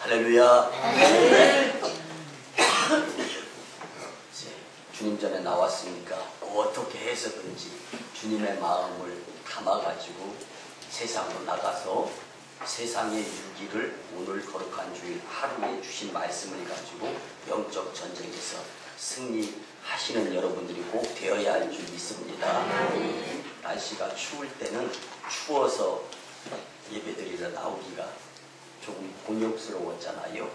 할렐루야. 주님 전에 나왔으니까 어떻게 해서든지 주님의 마음을 담아가지고 세상으로 나가서 세상의 유기를 오늘 거룩한 주일 하루에 주신 말씀을 가지고 영적 전쟁에서 승리하시는 여러분들이 꼭 되어야 할 줄 믿습니다. 날씨가 추울 때는 추워서 예배드리러 나오기가 조금 곤욕스러웠잖아요.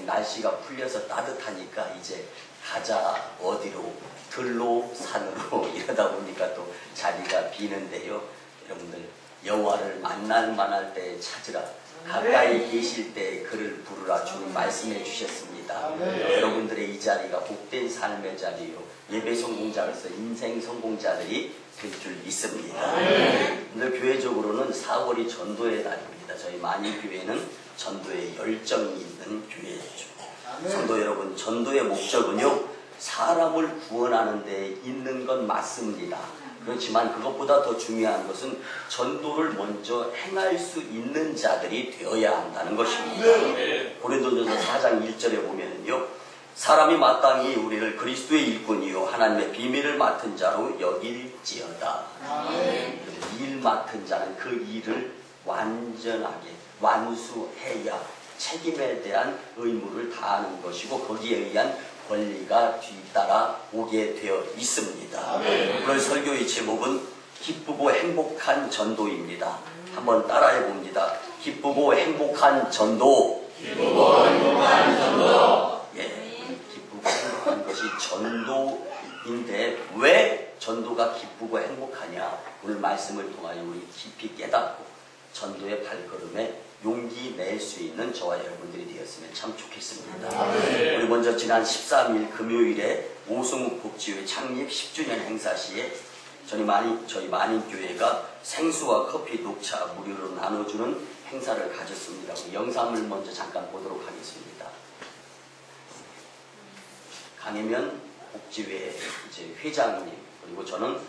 날씨가 풀려서 따뜻하니까 이제 가자 어디로, 들로, 산으로 이러다 보니까 또 자리가 비는데요. 여러분들 여호와를 만날 만할 때 찾으라, 가까이 계실 때 그를 부르라 주님 말씀해 주셨습니다. 여러분들의 이 자리가 복된 삶의 자리요, 예배 성공자로서 인생 성공자들이 될 줄 믿습니다. 오늘 교회적으로는 4월이 전도의 달입니다. 저희 만일교회는 전도에 열정이 있는 교회죠. 성도 여러분, 전도의 목적은요, 사람을 구원하는 데 있는 건 맞습니다. 그렇지만 그것보다 더 중요한 것은 전도를 먼저 행할 수 있는 자들이 되어야 한다는 것입니다. 고린도전서 4장 1절에 보면요, 사람이 마땅히 우리를 그리스도의 일꾼이요 하나님의 비밀을 맡은 자로 여길지어다. 일 맡은 자는 그 일을 완전하게 완수해야 책임에 대한 의무를 다하는 것이고 거기에 의한 권리가 뒤따라 오게 되어 있습니다. 오늘 설교의 제목은 기쁘고 행복한 전도입니다. 한번 따라해 봅니다. 기쁘고 행복한 전도. 기쁘고 행복한 전도. 기쁘고 행복한 것이 전도인데 왜 전도가 기쁘고 행복하냐? 오늘 말씀을 통하여 우리 깊이 깨닫고 전도의 발걸음에 용기 낼 수 있는 저와 여러분들이 되었으면 참 좋겠습니다. 우리 먼저 지난 13일 금요일에 오송읍 복지회 창립 10주년 행사 시에 저희 만인교회가 생수와 커피, 녹차 무료로 나눠주는 행사를 가졌습니다. 영상을 먼저 잠깐 보도록 하겠습니다. 강혜면 복지회 이제 회장님, 그리고 저는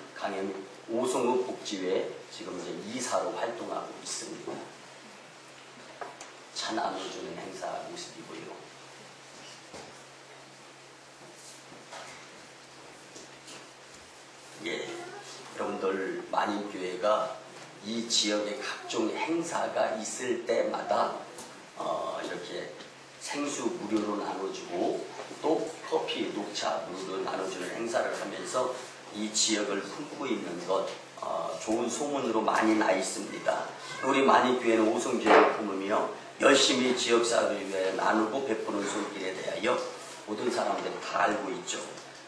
오송읍 복지회 지금 이제 이사로 활동하고 있습니다. 차 나눠주는 행사 모습이고요. 여러분들 만인교회가 이 지역에 각종 행사가 있을 때마다 이렇게 생수 무료로 나눠주고 또 커피, 녹차 무료로 나눠주는 행사를 하면서 이 지역을 품고 있는 것 좋은 소문으로 많이 나 있습니다. 우리 만인교회는 오송교회를 품으며 열심히 지역사회를 위해 나누고 베푸는 손길에 대하여 모든 사람들이 다 알고 있죠.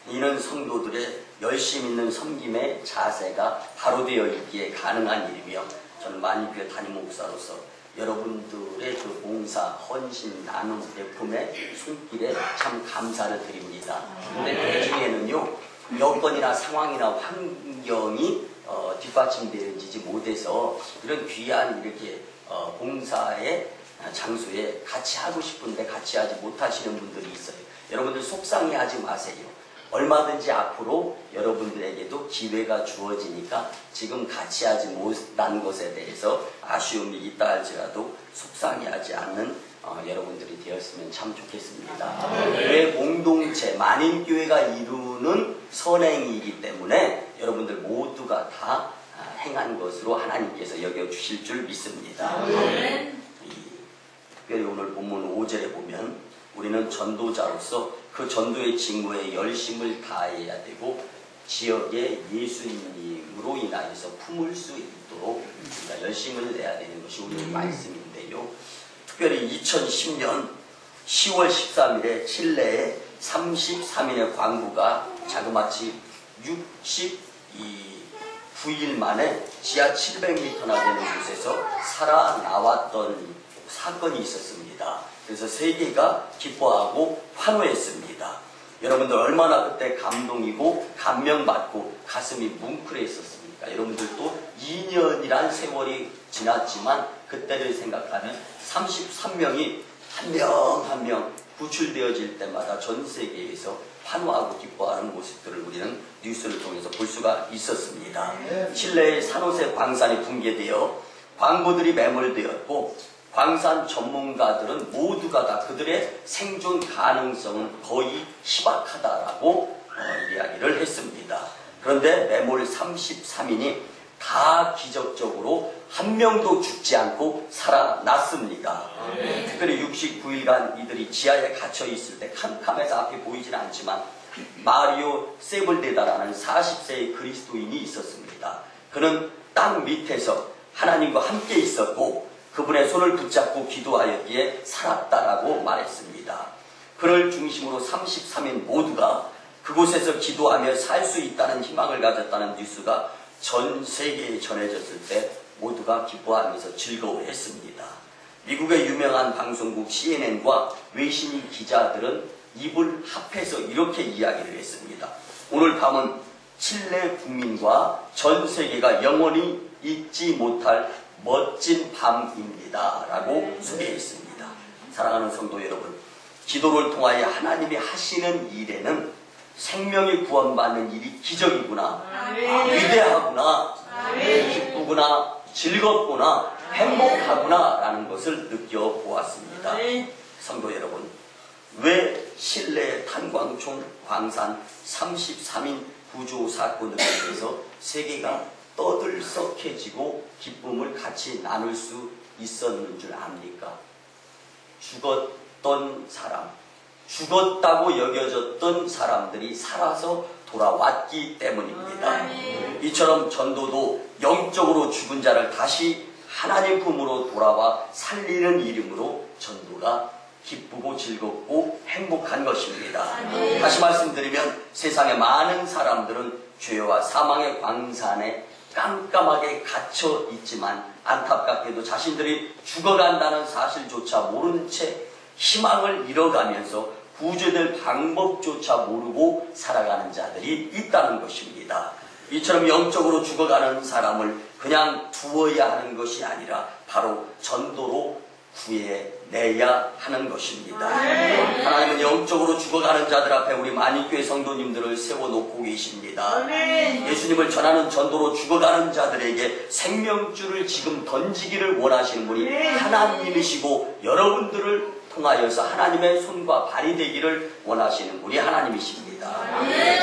이는 성도들의 열심 있는 섬김의 자세가 바로 되어 있기에 가능한 일이며 저는 만인교회 담임 목사로서 여러분들의 그 봉사, 헌신, 나눔, 베품의 손길에 참 감사를 드립니다. 근데 그 중에는요, 여건이나 상황이나 환경이 뒷받침되지 못해서 이런 귀한 이렇게 봉사의 장소에 같이 하고 싶은데 같이 하지 못하시는 분들이 있어요. 여러분들 속상해하지 마세요. 얼마든지 앞으로 여러분들에게도 기회가 주어지니까 지금 같이 하지 못한 것에 대해서 아쉬움이 있다 할지라도 속상해하지 않는 여러분들이 되었으면 참 좋겠습니다. 교회 공동체, 만인교회가 이루는 선행이기 때문에 여러분들 모두가 다 행한 것으로 하나님께서 여겨주실 줄 믿습니다. 특별히 오늘 본문 5절에 보면 우리는 전도자로서 그 전도의 직무에 열심을 다해야 되고 지역의 예수님으로 인하여서 품을 수 있도록 우리가 열심을 내야 되는 것이 우리의 말씀인데요. 특별히 2010년 10월 13일에 칠레의 33인의 광부가 자그마치 69일 만에 지하 700m나 되는 곳에서 살아나왔던 사건이 있었습니다. 그래서 세계가 기뻐하고 환호했습니다. 여러분들 얼마나 그때 감동이고 감명받고 가슴이 뭉클했었습니까? 여러분들도 2년이란 세월이 지났지만 그때를 생각하면 33명이 한 명 한 명 구출되어질 때마다 전 세계에서 환호하고 기뻐하는 모습들을 우리는 뉴스를 통해서 볼 수가 있었습니다. 칠레의 산호세 광산이 붕괴되어 광부들이 매몰되었고 광산 전문가들은 모두가 다 그들의 생존 가능성은 거의 희박하다라고 이야기를 했습니다. 그런데 매몰 33인이 다 기적적으로 한 명도 죽지 않고 살아났습니다. 특별히 69일간 이들이 지하에 갇혀 있을 때 캄캄해서 앞이 보이진 않지만 마리오 세블데다라는 40세의 그리스도인이 있었습니다. 그는 땅 밑에서 하나님과 함께 있었고 그분의 손을 붙잡고 기도하였기에 살았다라고 말했습니다. 그를 중심으로 33인 모두가 그곳에서 기도하며 살 수 있다는 희망을 가졌다는 뉴스가 전 세계에 전해졌을 때 모두가 기뻐하면서 즐거워했습니다. 미국의 유명한 방송국 CNN과 외신 기자들은 입을 합해서 이렇게 이야기를 했습니다. 오늘 밤은 칠레 국민과 전 세계가 영원히 잊지 못할 멋진 밤입니다 라고 소개했습니다. 사랑하는 성도 여러분, 기도를 통하여 하나님이 하시는 일에는 생명이 구원받는 일이 기적이구나, 위대하구나, 기쁘구나, 즐겁구나, 행복하구나 라는 것을 느껴보았습니다. 성도 여러분, 왜 실내 탄광촌 광산 33인 구조 사건으로 인해서 세계가 떠들썩해지고 기쁨을 같이 나눌 수 있었는 줄 압니까? 죽었던 사람, 죽었다고 여겨졌던 사람들이 살아서 돌아왔기 때문입니다. 이처럼 전도도 영적으로 죽은 자를 다시 하나님 품으로 돌아와 살리는 이름으로 전도가 기쁘고 즐겁고 행복한 것입니다. 다시 말씀드리면 세상의 많은 사람들은 죄와 사망의 광산에 깜깜하게 갇혀 있지만 안타깝게도 자신들이 죽어간다는 사실조차 모른 채 희망을 잃어가면서 구제될 방법조차 모르고 살아가는 자들이 있다는 것입니다. 이처럼 영적으로 죽어가는 사람을 그냥 두어야 하는 것이 아니라 바로 전도로 구해내야 하는 것입니다. 하나님은 영적으로 죽어가는 자들 앞에 우리 만인교회 성도님들을 세워놓고 계십니다. 예수님을 전하는 전도로 죽어가는 자들에게 생명줄을 지금 던지기를 원하시는 분이 하나님이시고 여러분들을 통하여서 하나님의 손과 발이 되기를 원하시는 분이 하나님이십니다.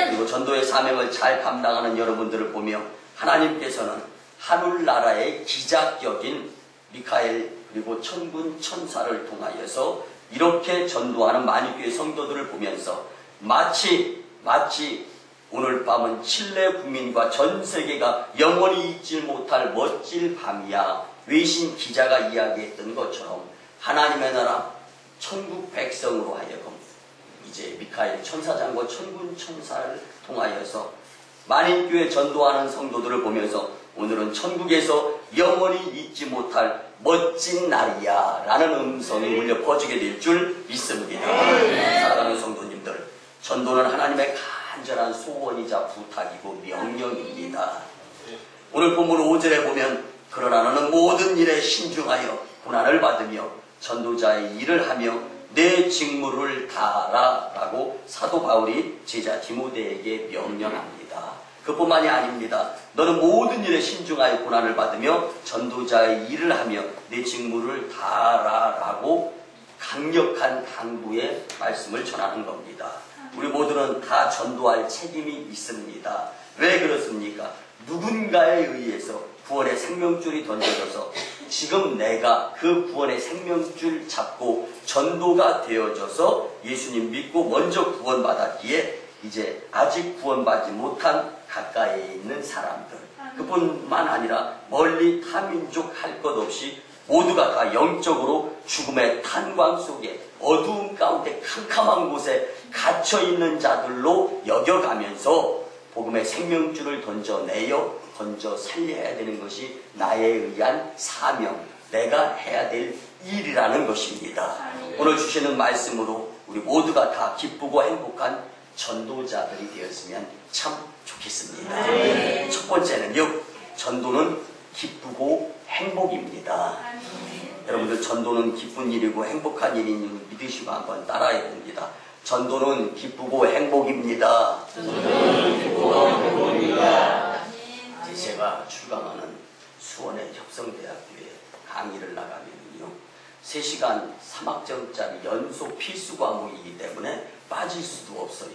그리고 전도의 사명을 잘 감당하는 여러분들을 보며 하나님께서는 하늘나라의 기적격인 미카엘 그리고 천군 천사를 통하여서 이렇게 전도하는 만인교회 성도들을 보면서 마치 오늘 밤은 칠레 국민과 전 세계가 영원히 잊지 못할 멋질 밤이야 외신 기자가 이야기했던 것처럼 하나님의 나라 천국 백성으로 하여금 이제 미카엘 천사장과 천군 천사를 통하여서 만인교회 전도하는 성도들을 보면서 오늘은 천국에서 영원히 잊지 못할 멋진 날이야 라는 음성이 울려 퍼지게 될 줄 믿습니다. 사랑하는 성도님들, 전도는 하나님의 간절한 소원이자 부탁이고 명령입니다. 오늘 본문 5절에 보면 그러나 너는 모든 일에 신중하여 고난을 받으며 전도자의 일을 하며 내 직무를 다하라 라고 사도 바울이 제자 디모데에게 명령합니다. 그뿐만이 아닙니다. 너는 모든 일에 신중하여 고난을 받으며 전도자의 일을 하며 내 직무를 다하라 라고 강력한 당부의 말씀을 전하는 겁니다. 우리 모두는 다 전도할 책임이 있습니다. 왜 그렇습니까? 누군가에 의해서 구원의 생명줄이 던져져서 지금 내가 그 구원의 생명줄 잡고 전도가 되어져서 예수님 믿고 먼저 구원받았기에 이제 아직 구원받지 못한 가까이에 있는 사람들, 그뿐만 아니라 멀리 타민족 할 것 없이 모두가 다 영적으로 죽음의 탄광 속에 어두움 가운데 캄캄한 곳에 갇혀있는 자들로 여겨가면서 복음의 생명줄을 던져 살려야 되는 것이 나에 의한 사명, 내가 해야 될 일이라는 것입니다. 오늘 주시는 말씀으로 우리 모두가 다 기쁘고 행복한 전도자들이 되었으면 참 좋겠습니다. 첫 번째는요, 전도는 기쁘고 행복입니다. 여러분들, 전도는 기쁜 일이고 행복한 일인 줄 믿으시고 한번 따라해 봅니다. 전도는 기쁘고 행복입니다. 제가 출강하는 수원의 협성대학교에 강의를 나가면요, 3시간 3학점짜리 연속 필수 과목이기 때문에 빠질 수도 없어요.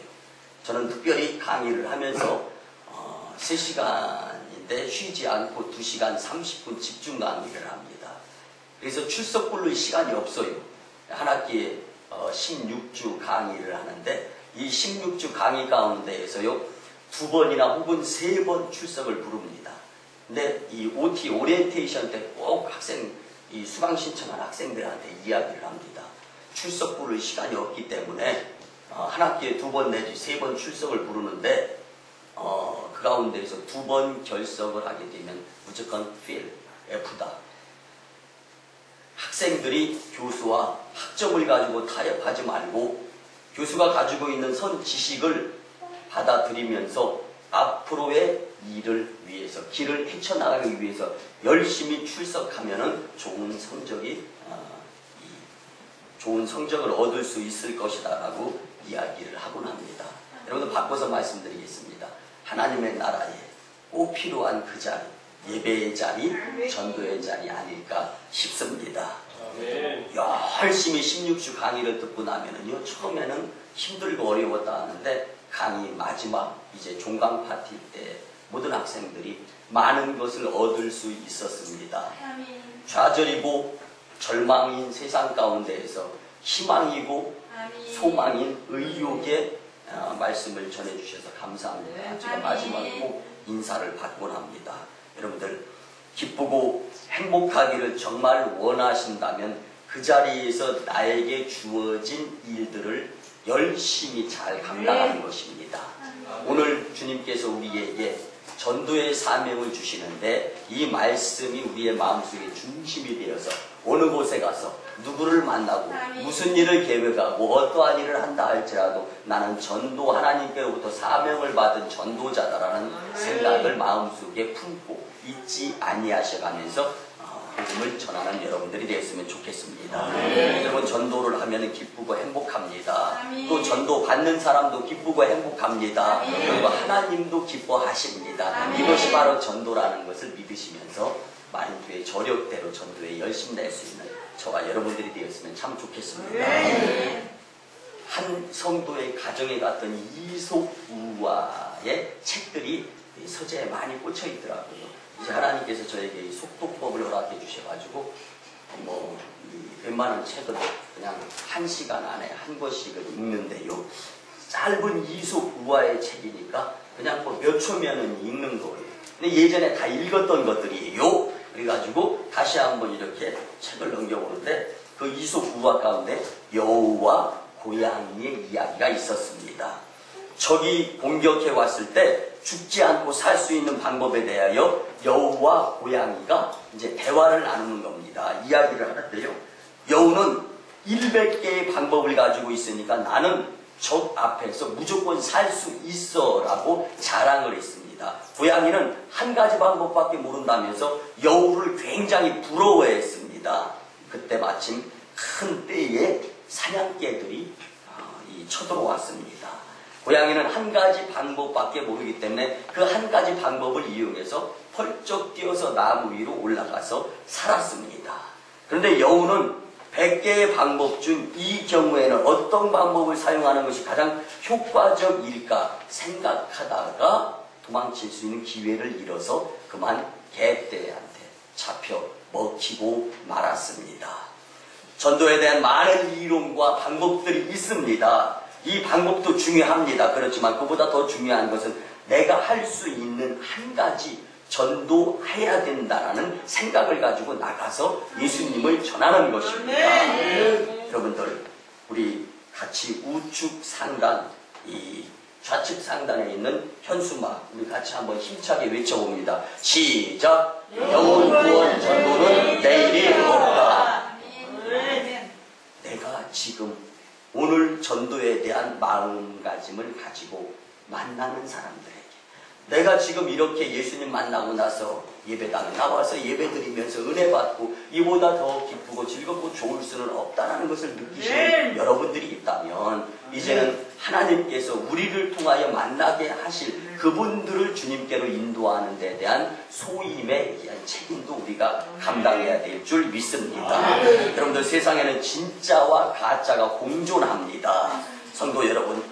저는 특별히 강의를 하면서 3시간인데 쉬지 않고 2시간 30분 집중 강의를 합니다. 그래서 출석불로 시간이 없어요. 한 학기에 16주 강의를 하는데 이 16주 강의 가운데에서요 2번이나 혹은 3번 출석을 부릅니다. 근데 이 OT 오리엔테이션 때 꼭 이 수강 신청한 학생들한테 이야기를 합니다. 출석 부를 시간이 없기 때문에 한 학기에 2번 내지 3번 출석을 부르는데 그 가운데에서 2번 결석을 하게 되면 무조건 fail, F다. 학생들이 교수와 학점을 가지고 타협하지 말고 교수가 가지고 있는 선 지식을 받아들이면서 앞으로의 일을 위해서, 길을 헤쳐나가기 위해서 열심히 출석하면은 좋은 성적을 얻을 수 있을 것이다 라고 이야기를 하곤 합니다. 여러분들 바꿔서 말씀드리겠습니다. 하나님의 나라에 꼭 필요한 그 자리, 예배의 자리, 전도의 자리 아닐까 싶습니다. 열심히 16주 강의를 듣고 나면은요, 처음에는 힘들고 어려웠다 하는데 강의 마지막 이제 종강 파티 때 모든 학생들이 많은 것을 얻을 수 있었습니다. 좌절이고 절망인 세상 가운데에서 희망이고 소망인 의욕의 말씀을 전해주셔서 감사합니다. 제가 마지막으로 꼭 인사를 받곤 합니다. 여러분들 기쁘고 행복하기를 정말 원하신다면 그 자리에서 나에게 주어진 일들을 열심히 잘 감당하는 것입니다. 오늘 주님께서 우리에게 전도의 사명을 주시는데 이 말씀이 우리의 마음속에 중심이 되어서 어느 곳에 가서 누구를 만나고 무슨 일을 계획하고 어떠한 일을 한다 할지라도 나는 전도 하나님께로부터 사명을 받은 전도자다라는 생각을 마음속에 품고 잊지 아니하셔가면서 복음을 전하는 여러분들이 되었으면 좋겠습니다. 여러분 전도를 하면 기쁘고 행복합니다. 또 전도 받는 사람도 기쁘고 행복합니다. 그리고 하나님도 기뻐하십니다. 이것이 바로 전도라는 것을 믿으시면서 만주의 저력대로 전도에 열심히 낼 수 있는 저와 여러분들이 되었으면 참 좋겠습니다. 한 성도의 가정에 갔던 이솝우화의 책들이 서재에 많이 꽂혀 있더라고요. 이제 하나님께서 저에게 이 속독법을 허락해 주셔가지고 웬만한 책은 그냥 1시간 안에 한 권씩을 읽는데요. 짧은 이솝우화의 책이니까 그냥 몇 초면은 읽는 거예요. 근데 예전에 다 읽었던 것들이에요. 그래가지고 다시 한번 이렇게 책을 넘겨보는데 그 이솝우화 가운데 여우와 고양이의 이야기가 있었습니다. 적이 공격해 왔을 때 죽지 않고 살 수 있는 방법에 대하여 여우와 고양이가 이제 대화를 나누는 겁니다. 이야기를 하는데요. 여우는 100개의 방법을 가지고 있으니까 나는 적 앞에서 무조건 살 수 있어 라고 자랑을 했습니다. 고양이는 한 가지 방법밖에 모른다면서 여우를 굉장히 부러워했습니다. 그때 마침 큰 떼에 사냥개들이 쳐들어왔습니다. 고양이는 한 가지 방법밖에 모르기 때문에 그 한 가지 방법을 이용해서 펄쩍 뛰어서 나무 위로 올라가서 살았습니다. 그런데 여우는 100개의 방법 중 이 경우에는 어떤 방법을 사용하는 것이 가장 효과적일까 생각하다가 도망칠 수 있는 기회를 잃어서 그만 개떼한테 잡혀 먹히고 말았습니다. 전도에 대한 많은 이론과 방법들이 있습니다. 이 방법도 중요합니다. 그렇지만 그보다 더 중요한 것은 내가 할 수 있는 한 가지 전도해야 된다라는 생각을 가지고 나가서 예수님을 전하는 것입니다. 여러분들 우리 같이 우측 상단, 이 좌측 상단에 있는 현수막 우리 같이 한번 힘차게 외쳐봅니다. 시작! 영혼 구원 전도는 내일이 없다. 내가 지금 오늘 전도에 대한 마음가짐을 가지고 만나는 사람들에게 내가 지금 이렇게 예수님 만나고 나서 예배당에 나와서 예배드리면서 은혜 받고 이보다 더 기쁘고 즐겁고 좋을 수는 없다는 것을 느끼시는 여러분들이 있다면 이제는 하나님께서 우리를 통하여 만나게 하실 그 그분들을 주님께로 인도하는 데 대한 소임에 대한 책임도 우리가 감당해야 될 줄 믿습니다. 여러분들, 세상에는 진짜와 가짜가 공존합니다. 성도 여러분,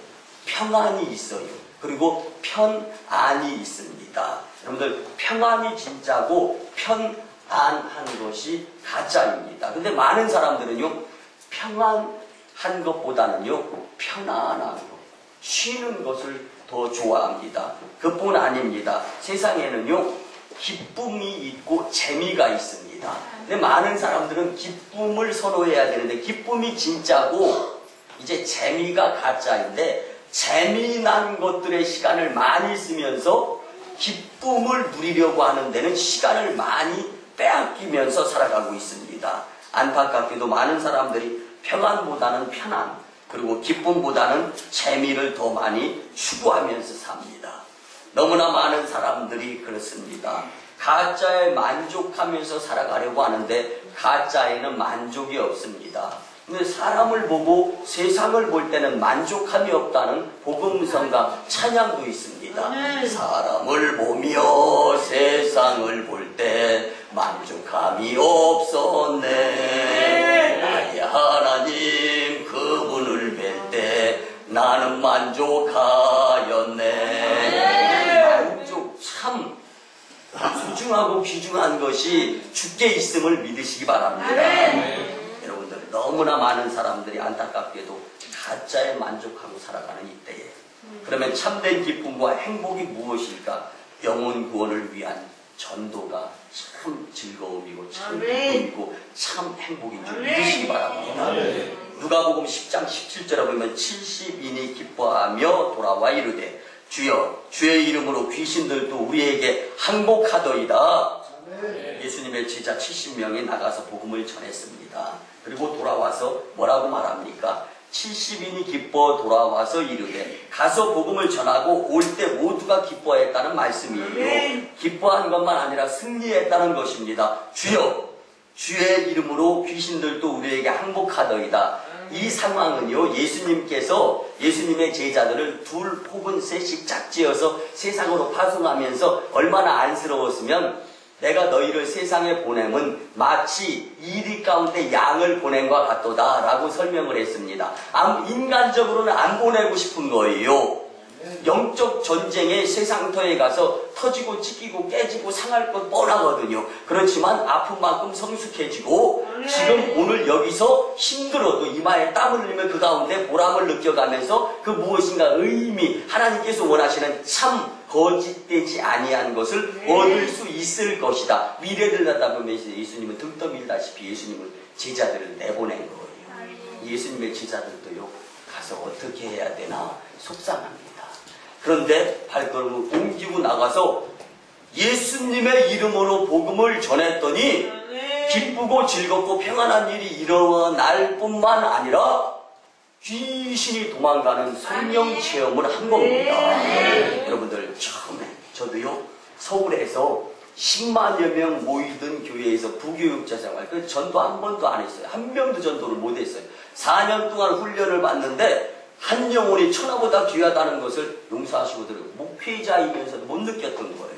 평안이 있어요. 그리고 편안이 있습니다. 여러분들, 평안이 진짜고 편안한 것이 가짜입니다. 근데 많은 사람들은요, 평안한 것보다는요, 편안한 것, 쉬는 것을 더 좋아합니다. 그뿐 아닙니다. 세상에는요, 기쁨이 있고 재미가 있습니다. 근데 많은 사람들은 기쁨을 선호해야 되는데, 기쁨이 진짜고 이제 재미가 가짜인데, 재미난 것들의 시간을 많이 쓰면서 기쁨을 누리려고 하는 데는 시간을 많이 빼앗기면서 살아가고 있습니다. 안타깝게도 많은 사람들이 평안보다는 편안, 그리고 기쁨보다는 재미를 더 많이 추구하면서 삽니다. 너무나 많은 사람들이 그렇습니다. 가짜에 만족하면서 살아가려고 하는데 가짜에는 만족이 없습니다. 근데 사람을 보고 세상을 볼 때는 만족함이 없다는 복음성가 찬양도 있습니다. 사람을 보며 세상을 볼 때 만족함이 없었네. 나의 하나님 그분을 뵐 때 나는 만족하였네. 만족, 참 소중하고 귀중한 것이 주께 있음을 믿으시기 바랍니다. 여러분들, 너무나 많은 사람들이 안타깝게도 가짜에 만족하고 살아가는 이때에, 그러면 참된 기쁨과 행복이 무엇일까? 영혼 구원을 위한 전도가 참 즐거움이고 참 기쁨이고 참 행복인 줄 믿으시기 바랍니다. 누가복음 10장 17절에 보면 70인이 기뻐하며 돌아와 이르되 주여 주의 이름으로 귀신들도 우리에게 항복하더이다. 예수님의 제자 70명이 나가서 복음을 전했습니다. 그리고 돌아와서 뭐라고 말합니까? 70인이 기뻐 돌아와서 이르되, 가서 복음을 전하고 올 때 모두가 기뻐했다는 말씀이에요. 기뻐한 것만 아니라 승리했다는 것입니다. 주여 주의 이름으로 귀신들도 우리에게 항복하더이다. 이 상황은요, 예수님께서 예수님의 제자들을 둘 혹은 셋씩 짝지어서 세상으로 파송하면서 얼마나 안쓰러웠으면, 내가 너희를 세상에 보냄은 마치 이리 가운데 양을 보냄과 같도다 라고 설명을 했습니다. 인간적으로는 안 보내고 싶은 거예요. 영적 전쟁에 세상터에 가서 터지고 찢기고 깨지고 상할 건 뻔하거든요. 그렇지만 아픈 만큼 성숙해지고 지금 오늘 여기서 힘들어도 이마에 땀을 흘리며 그 가운데 보람을 느껴가면서 그 무엇인가 의미, 하나님께서 원하시는 참 거짓되지 아니한 것을 얻을 수 있을 것이다. 미래를 내다보면서 예수님은 등 떠밀다시피 예수님은 제자들을 내보낸 거예요. 예수님의 제자들도요, 가서 어떻게 해야 되나 속상합니다. 그런데 발걸음을 옮기고 나가서 예수님의 이름으로 복음을 전했더니 기쁘고 즐겁고 평안한 일이 일어날 뿐만 아니라 귀신이 도망가는 성령 체험을 한 겁니다. 여러분들, 처음에 저도요, 서울에서 10만여 명 모이던 교회에서 부교육자 생활, 그 전도 한 번도 안 했어요. 한 명도 전도를 못 했어요. 4년 동안 훈련을 받는데 한 영혼이 천하보다 귀하다는 것을 용서하시고 들어요. 목회자이면서도 못 느꼈던 거예요.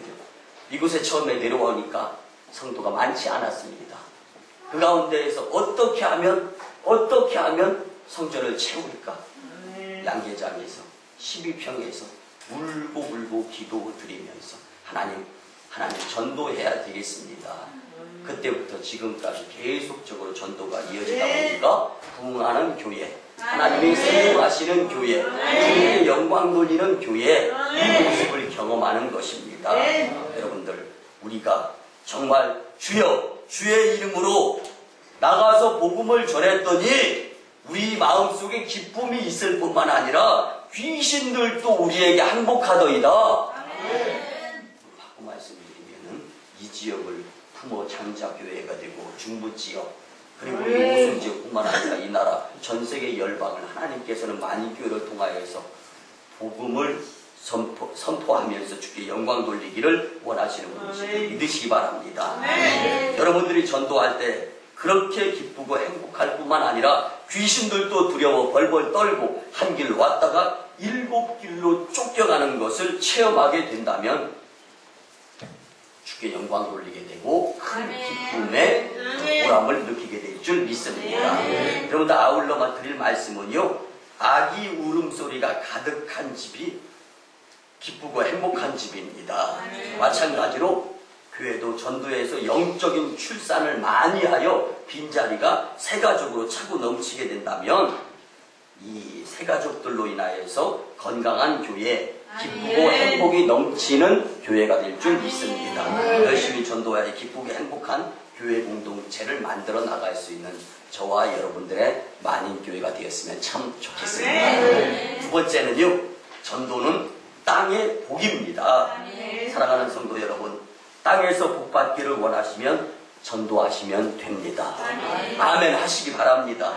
이곳에 처음에 내려오니까 성도가 많지 않았습니다. 그 가운데에서 어떻게 하면 성전을 채울까? 양계장에서 12평에서 울고 기도 드리면서 하나님 전도해야 되겠습니다. 그때부터 지금까지 계속적으로 전도가 이어지다 보니까 부흥하는 교회, 하나님이 사용하시는 교회, 주님의 영광 돌리는 교회, 이 모습을 경험하는 것입니다. 여러분들, 우리가 정말 주여 주의 이름으로 나가서 복음을 전했더니 우리 마음속에 기쁨이 있을 뿐만 아니라 귀신들도 우리에게 항복하더이다. 바꿔 말씀드리면은 이 지역을 부모 장자교회가 되고 중부지역, 그리고 이 오순지역뿐만 아니라 이 나라 전 세계 열방을 하나님께서는 만인교회를 통하여서 복음을 선포하면서 주께 영광 돌리기를 원하시는 분이시길 믿으시기 바랍니다. 여러분들이 전도할 때 그렇게 기쁘고 행복할 뿐만 아니라 귀신들도 두려워 벌벌 떨고 한 길 왔다가 일곱 길로 쫓겨가는 것을 체험하게 된다면 주께 영광 돌리게 되고 큰 기쁨에 보람을 느끼게 될 줄 믿습니다. 여러분들 아울러만 드릴 말씀은요, 아기 울음소리가 가득한 집이 기쁘고 행복한 집입니다. 마찬가지로 교회도 전도에서 영적인 출산을 많이 하여 빈자리가 새가족으로 차고 넘치게 된다면 이 새가족들로 인하여서 건강한 교회, 기쁘고 행복이 넘치는 교회가 될 줄 믿습니다. 열심히 전도하여 기쁘고 행복한 교회 공동체를 만들어 나갈 수 있는 저와 여러분들의 만인교회가 되었으면 참 좋겠습니다. 두 번째는요, 전도는 땅의 복입니다. 사랑하는 성도 여러분, 땅에서 복받기를 원하시면 전도하시면 됩니다. 아멘 하시기 바랍니다.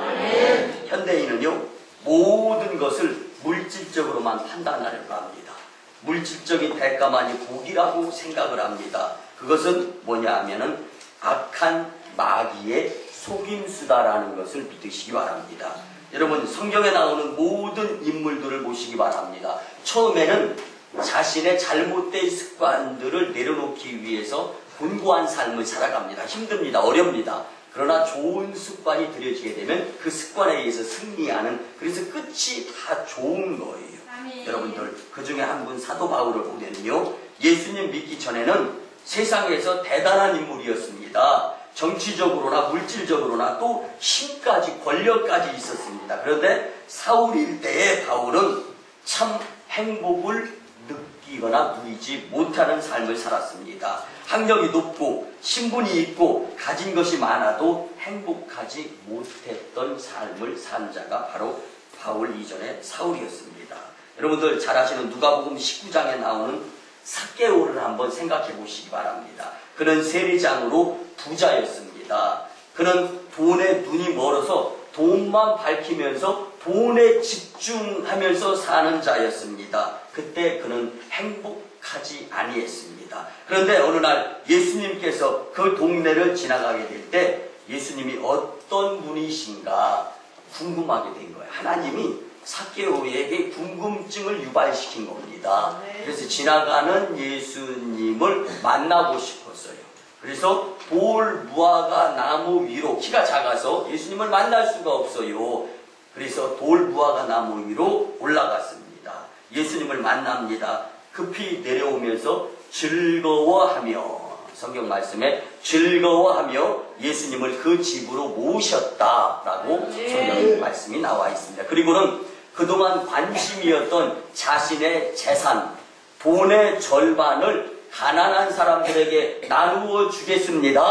현대인은요, 모든 것을 물질적으로만 판단하려고 합니다. 물질적인 대가만이 복이라고 생각을 합니다. 그것은 뭐냐 하면은 악한 마귀의 속임수다라는 것을 믿으시기 바랍니다. 여러분, 성경에 나오는 모든 인물들을 보시기 바랍니다. 처음에는 자신의 잘못된 습관들을 내려놓기 위해서 곤고한 삶을 살아갑니다. 힘듭니다. 어렵니다. 그러나 좋은 습관이 들여지게 되면 그 습관에 의해서 승리하는, 그래서 끝이 다 좋은 거예요. 여러분들, 그 중에 한 분 사도 바울을 보면요, 예수님 믿기 전에는 세상에서 대단한 인물이었습니다. 정치적으로나 물질적으로나 또 힘까지, 권력까지 있었습니다. 그런데 사울일 때의 바울은 참 행복을 느끼거나 누리지 못하는 삶을 살았습니다. 학력이 높고 신분이 있고 가진 것이 많아도 행복하지 못했던 삶을 산 자가 바로 바울 이전의 사울이었습니다. 여러분들 잘 아시는 누가복음 19장에 나오는 삭개오를 한번 생각해 보시기 바랍니다. 그는 세리장으로 부자였습니다. 그는 돈에 눈이 멀어서 돈만 밝히면서 돈에 집중하면서 사는 자였습니다. 그때 그는 행복하지 아니했습니다. 그런데 어느 날 예수님께서 그 동네를 지나가게 될 때 예수님이 어떤 분이신가 궁금하게 된 거예요. 하나님이 삭개오에게 궁금증을 유발시킨 겁니다. 그래서 지나가는 예수님을 만나고 싶었어요. 그래서 돌 무화과 나무 위로, 키가 작아서 예수님을 만날 수가 없어요. 그래서 돌 무화과 나무 위로 올라갔습니다. 예수님을 만납니다. 급히 내려오면서 즐거워하며, 성경 말씀에 즐거워하며 예수님을 그 집으로 모셨다라고 성경 말씀이 나와 있습니다. 그리고는 그동안 관심이었던 자신의 재산, 돈의 절반을 가난한 사람들에게 나누어 주겠습니다.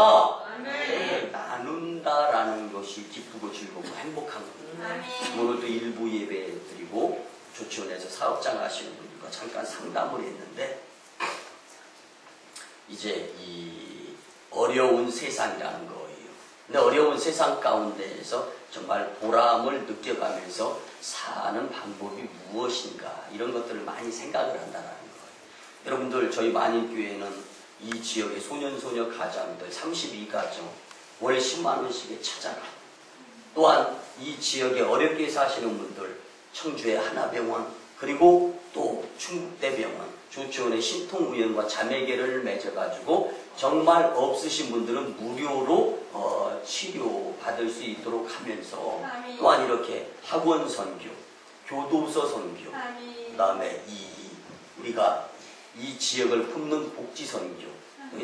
나눈다라는 것이 기쁘고 즐겁고 행복한 겁니다. 오늘도 일부 예배 드리고 조치원에서 사업장 하시는 분들과 잠깐 상담을 했는데, 이제 이 어려운 세상이라는 거예요. 근데 어려운 세상 가운데에서 정말 보람을 느껴가면서 사는 방법이 무엇인가, 이런 것들을 많이 생각을 한다는 거예요. 여러분들, 저희 만인교회는 이 지역의 소년소녀 가장들 32가정 월 10만원씩에 찾아가, 또한 이 지역에 어렵게 사시는 분들 청주의 하나병원, 그리고 또 충북대병원, 조치원의 신통우연과 자매계를 맺어가지고 정말 없으신 분들은 무료로 치료받을 수 있도록 하면서, 또한 이렇게 학원 선교, 교도소 선교, 그 다음에 우리가 이 지역을 품는 복지 선교,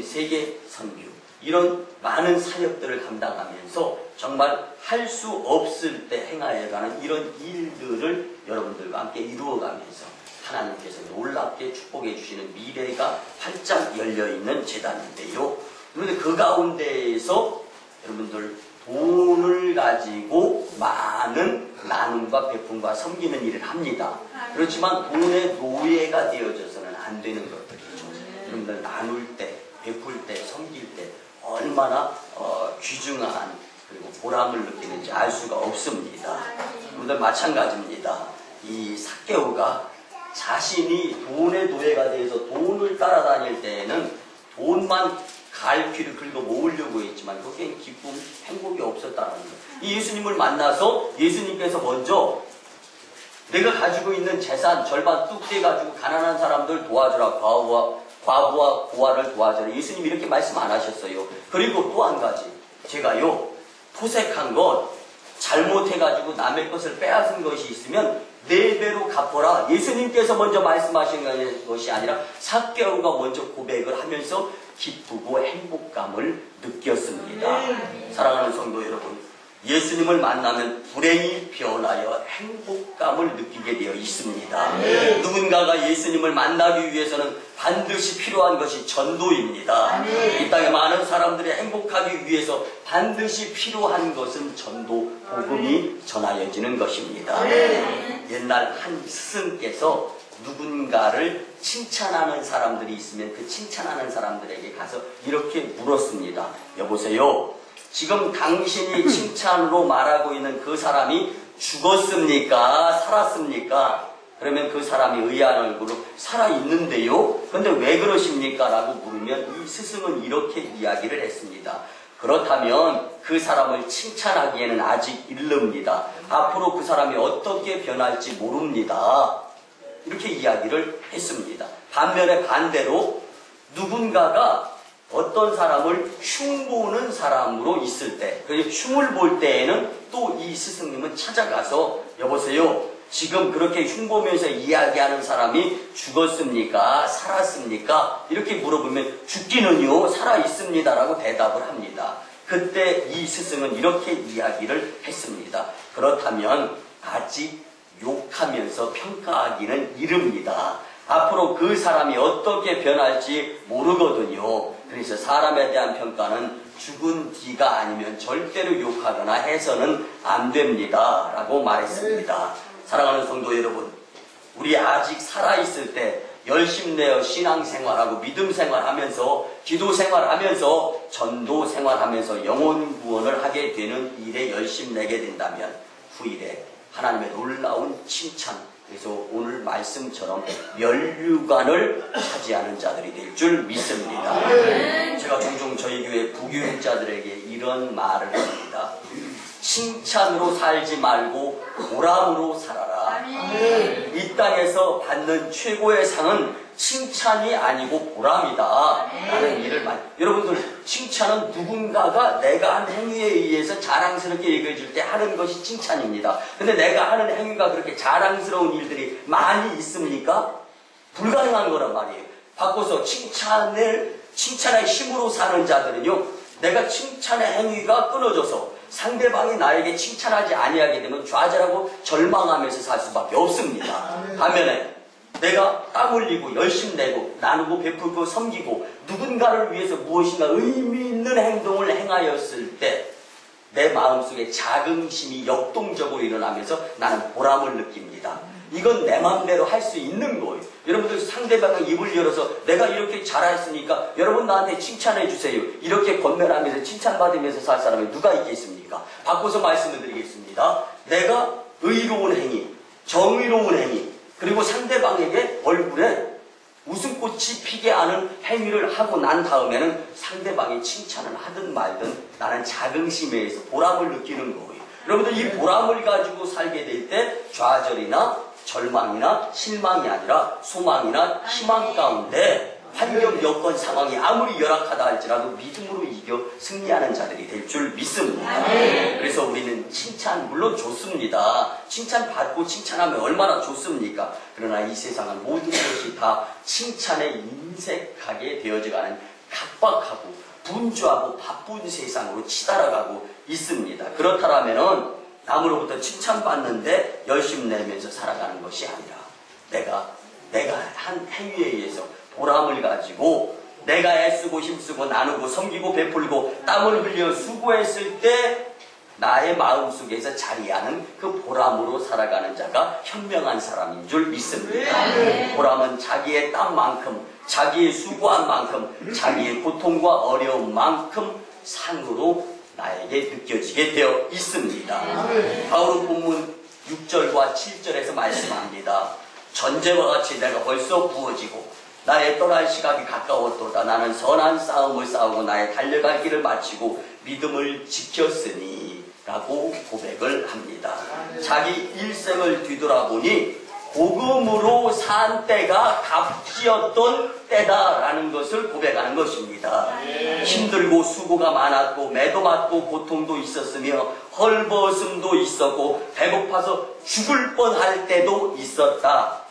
세계 선교, 이런 많은 사역들을 감당하면서 정말 할 수 없을 때 행하여가는 이런 일들을 여러분들과 함께 이루어가면서 하나님께서 놀랍게 축복해 주시는 미래가 활짝 열려있는 재단인데요. 그런데 그 가운데에서 여러분들 돈을 가지고 많은 나눔과 베품과 섬기는 일을 합니다. 그렇지만 돈의 노예가 되어져서는 안 되는 것들이죠. 여러분들 나눌 때, 베풀 때, 섬길 때 얼마나 귀중한 그리고 보람을 느끼는지 알 수가 없습니다. 여러분들 마찬가지입니다. 이 삭개오가 자신이 돈의 노예가 되어서 돈을 따라다닐 때에는 돈만 갈퀴를 긁어 모으려고 했지만 거기엔 기쁨, 행복이 없었다는 거예요. 이 예수님을 만나서 예수님께서 먼저 내가 가지고 있는 재산 절반 뚝 떼가지고 가난한 사람들 도와주라. 과부와 고아를 도와주라. 예수님이 이렇게 말씀 안 하셨어요. 그리고 또 한 가지. 제가요, 토색한 것, 잘못해가지고 남의 것을 빼앗은 것이 있으면 4배로 갚아라. 예수님께서 먼저 말씀하신 것이 아니라 삭개오가 먼저 고백을 하면서 기쁘고 행복감을 느꼈습니다. 사랑하는 성도 여러분, 예수님을 만나면 불행이 변하여 행복감을 느끼게 되어 있습니다. 누군가가 예수님을 만나기 위해서는 반드시 필요한 것이 전도입니다. 이 땅에 많은 사람들이 행복하기 위해서 반드시 필요한 것은 전도, 복음이 전하여지는 것입니다. 옛날 한 스승께서 누군가를 칭찬하는 사람들이 있으면 그 칭찬하는 사람들에게 가서 이렇게 물었습니다. 여보세요, 지금 당신이 칭찬으로 말하고 있는 그 사람이 죽었습니까? 살았습니까? 그러면 그 사람이 의아한 얼굴로 살아있는데요? 근데 왜 그러십니까? 라고 물으면 이 스승은 이렇게 이야기를 했습니다. 그렇다면 그 사람을 칭찬하기에는 아직 이릅니다. 앞으로 그 사람이 어떻게 변할지 모릅니다. 이렇게 이야기를 했습니다. 반면에 반대로 누군가가 어떤 사람을 흉보는 사람으로 있을 때, 그래서 흉을 볼 때에는 또 이 스승님은 찾아가서 여보세요, 지금 그렇게 흉보면서 이야기하는 사람이 죽었습니까? 살았습니까? 이렇게 물어보면 죽기는요, 살아있습니다라고 대답을 합니다. 그때 이 스승은 이렇게 이야기를 했습니다. 그렇다면 아직 욕하면서 평가하기는 이릅니다. 앞으로 그 사람이 어떻게 변할지 모르거든요. 그래서 사람에 대한 평가는 죽은 뒤가 아니면 절대로 욕하거나 해서는 안 됩니다. 라고 말했습니다. 사랑하는 성도 여러분, 우리 아직 살아있을 때 열심 내어 신앙생활하고 믿음생활하면서 기도생활하면서 전도생활하면서 영혼 구원을 하게 되는 일에 열심 내게 된다면 후일에 하나님의 놀라운 칭찬, 그래서 오늘 말씀처럼 면류관을 차지하는 자들이 될 줄 믿습니다. 제가 종종 저희 교회 부교육자들에게 이런 말을 합니다. 칭찬으로 살지 말고 보람으로 살아라. 이 땅에서 받는 최고의 상은 칭찬이 아니고 보람이다 라는 일을 여러분들, 칭찬은 누군가가 내가 한 행위에 의해서 자랑스럽게 얘기해줄 때 하는 것이 칭찬입니다. 근데 내가 하는 행위가 그렇게 자랑스러운 일들이 많이 있습니까? 불가능한 거란 말이에요. 바꿔서 칭찬의 힘으로 사는 자들은요, 내가 칭찬의 행위가 끊어져서 상대방이 나에게 칭찬하지 아니하게 되면 좌절하고 절망하면서 살 수밖에 없습니다. 반면에 내가 땀 흘리고 열심 내고 나누고 베풀고 섬기고 누군가를 위해서 무엇인가 의미 있는 행동을 행하였을 때 내 마음속에 자긍심이 역동적으로 일어나면서 나는 보람을 느낍니다. 이건 내 마음대로 할 수 있는 거예요. 여러분들, 상대방의 입을 열어서 내가 이렇게 잘했으니까 여러분 나한테 칭찬해 주세요, 이렇게 권면하면서 칭찬받으면서 살 사람이 누가 있겠습니까? 바꿔서 말씀을 드리겠습니다. 내가 의로운 행위, 정의로운 행위, 그리고 상대방에게 얼굴에 웃음꽃이 피게 하는 행위를 하고 난 다음에는 상대방이 칭찬을 하든 말든 나는 자긍심에 의해서 보람을 느끼는 거예요. 여러분들, 이 보람을 가지고 살게 될 때 좌절이나 절망이나 실망이 아니라 소망이나 희망 가운데 환경, 여건, 상황이 아무리 열악하다 할지라도 믿음으로 이겨 승리하는 자들이 될 줄 믿습니다. 그래서 우리는 칭찬, 물론 좋습니다. 칭찬받고 칭찬하면 얼마나 좋습니까? 그러나 이 세상은 모든 것이 다 칭찬에 인색하게 되어져가는 각박하고 분주하고 바쁜 세상으로 치달아가고 있습니다. 그렇다면은 남으로부터 칭찬받는데 열심 내면서 살아가는 것이 아니라 내가 한 행위에 의해서 보람을 가지고 내가 애쓰고 힘쓰고 나누고 섬기고 베풀고 땀을 흘려 수고했을 때 나의 마음속에서 자리하는 그 보람으로 살아가는 자가 현명한 사람인 줄 믿습니다. 보람은 자기의 땀만큼, 자기의 수고한 만큼, 자기의 고통과 어려움만큼 상으로 나에게 느껴지게 되어 있습니다. 바울은 본문 6절과 7절에서 말씀합니다. 전제와 같이 내가 벌써 부어지고 나의 떠날 시각이 가까웠도다. 나는 선한 싸움을 싸우고 나의 달려갈 길을 마치고 믿음을 지켰으니 라고 고백을 합니다. 자기 일생을 뒤돌아보니 복음으로 산 때가 값지었던 때다라는 것을 고백하는 것입니다. 힘들고 수고가 많았고 매도 맞고 고통도 있었으며 헐벗음도 있었고 배고파서 죽을 뻔할 때도 있었다.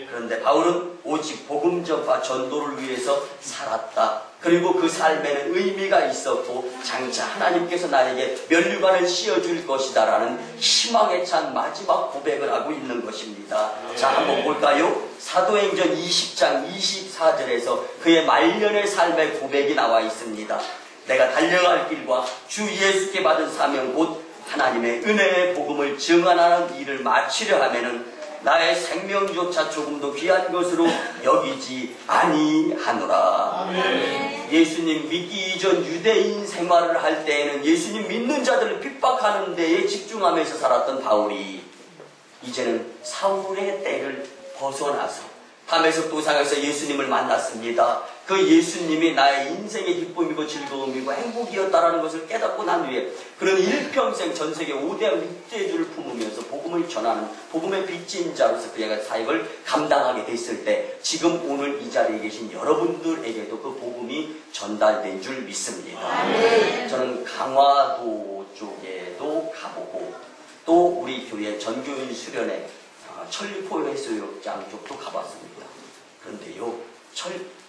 그런데 바울은 오직 복음 전파 전도를 위해서 살았다. 그리고 그 삶에는 의미가 있었고 장차 하나님께서 나에게 면류관을 씌워줄 것이다 라는 희망에 찬 마지막 고백을 하고 있는 것입니다. 자, 한번 볼까요? 사도행전 20장 24절에서 그의 말년의 삶의 고백이 나와 있습니다. 내가 달려갈 길과 주 예수께 받은 사명 곧 하나님의 은혜의 복음을 증언하는 일을 마치려 하면은 나의 생명조차 조금도 귀한 것으로 여기지 아니하노라. 아멘. 예수님 믿기 이전 유대인 생활을 할 때에는 예수님 믿는 자들을 핍박하는 데에 집중하면서 살았던 바울이 이제는 사울의 때를 벗어나서 담에석 도상에서 예수님을 만났습니다. 그 예수님이 나의 인생의 기쁨이고 즐거움이고 행복이었다라는 것을 깨닫고 난 후에 그는 일평생 전세계 5대학 육대주를 품으면서 복음을 전하는 복음의 빚진 자로서 그의 사역을 감당하게 됐을 때 지금 오늘 이 자리에 계신 여러분들에게도 그 복음이 전달된 줄 믿습니다. 네. 저는 강화도 쪽에도 가보고 또 우리 교회 전교인 수련회 천리포 해수욕장 쪽도 가봤습니다. 그런데요,